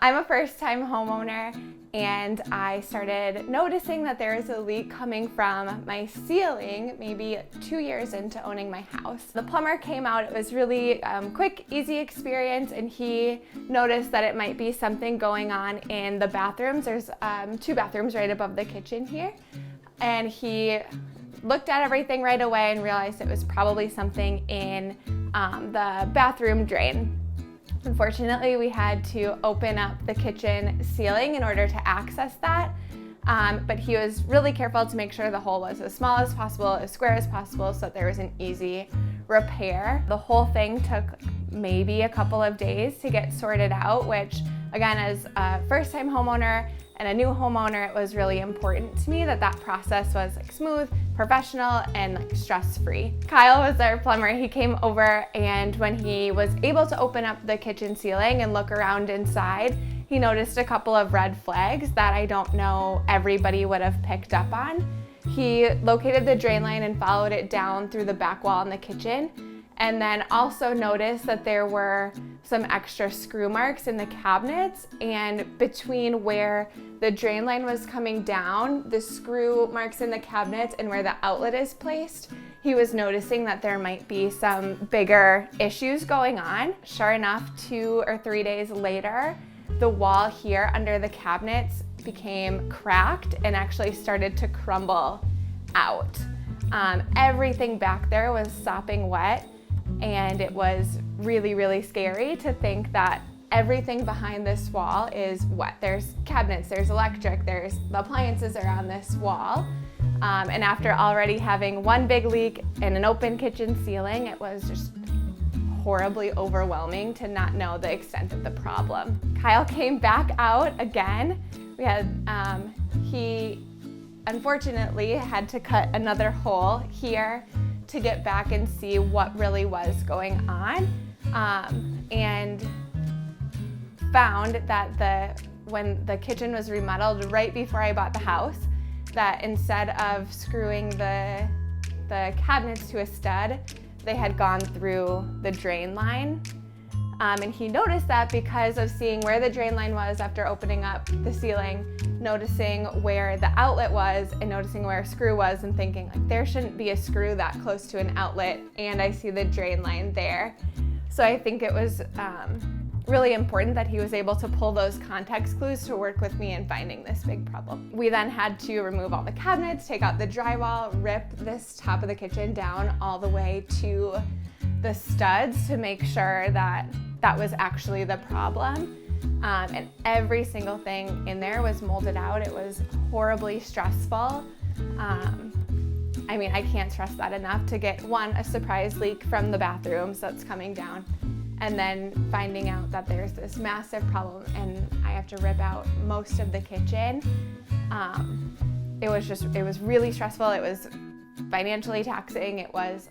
I'm a first-time homeowner, and I started noticing that there is a leak coming from my ceiling maybe 2 years into owning my house. The plumber came out. It was really quick, easy experience, and he noticed that it might be something going on in the bathrooms. There's 2 bathrooms right above the kitchen here, and he looked at everything right away and realized it was probably something in the bathroom drain. Unfortunately, we had to open up the kitchen ceiling in order to access that, but he was really careful to make sure the hole was as small as possible, as square as possible, so that there was an easy repair. The whole thing took maybe a couple of days to get sorted out, which again, as a first-time homeowner and a new homeowner, it was really important to me that that process was smooth, professional, and stress-free. Kyle was our plumber. He came over, and when he was able to open up the kitchen ceiling and look around inside, he noticed a couple of red flags that I don't know everybody would have picked up on. He located the drain line and followed it down through the back wall in the kitchen, and then also noticed that there were some extra screw marks in the cabinets, and between where the drain line was coming down, the screw marks in the cabinets, and where the outlet is placed, he was noticing that there might be some bigger issues going on. Sure enough, 2 or 3 days later, the wall here under the cabinets became cracked and actually started to crumble out. Everything back there was sopping wet, and it was really, really scary to think that everything behind this wall is wet. There's cabinets, there's electric, there's the appliances are on this wall. And after already having one big leak and an open kitchen ceiling, it was just horribly overwhelming to not know the extent of the problem. Kyle came back out again. He unfortunately had to cut another hole here to get back and see what really was going on, and found that when the kitchen was remodeled right before I bought the house, that instead of screwing the cabinets to a stud, they had gone through the drain line. And he noticed that because of seeing where the drain line was after opening up the ceiling, noticing where the outlet was, and noticing where a screw was, and thinking, there shouldn't be a screw that close to an outlet, and I see the drain line there. So I think it was really important that he was able to pull those context clues to work with me in finding this big problem. We then had to remove all the cabinets, take out the drywall, rip this top of the kitchen down all the way to the studs to make sure that that was actually the problem. And every single thing in there was molded out. It was horribly stressful. I can't stress that enough, to get a surprise leak from the bathrooms that's coming down, and then finding out that there's this massive problem and I have to rip out most of the kitchen. It was really stressful. It was financially taxing. It was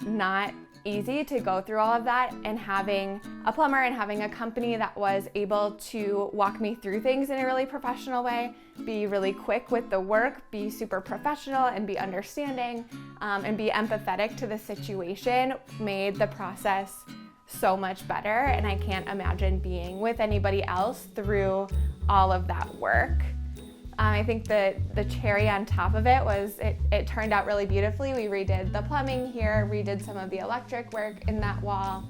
not easy to go through all of that, and having a plumber and having a company that was able to walk me through things in a really professional way, be really quick with the work, be super professional, and be understanding, and be empathetic to the situation, made the process so much better. And I can't imagine being with anybody else through all of that work. I think the cherry on top of it was it turned out really beautifully. We redid the plumbing here, redid some of the electric work in that wall,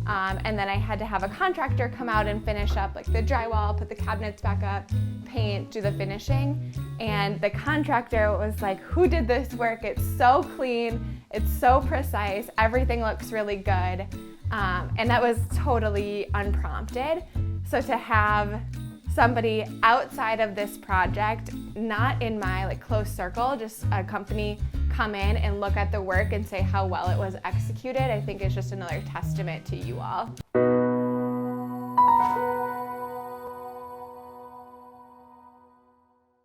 and then I had to have a contractor come out and finish up the drywall, put the cabinets back up, paint, do the finishing. And the contractor was like, "Who did this work? It's so clean, it's so precise, everything looks really good." And that was totally unprompted. So to have somebody outside of this project, not in my close circle, just a company, come in and look at the work and say how well it was executed, I think is just another testament to you all.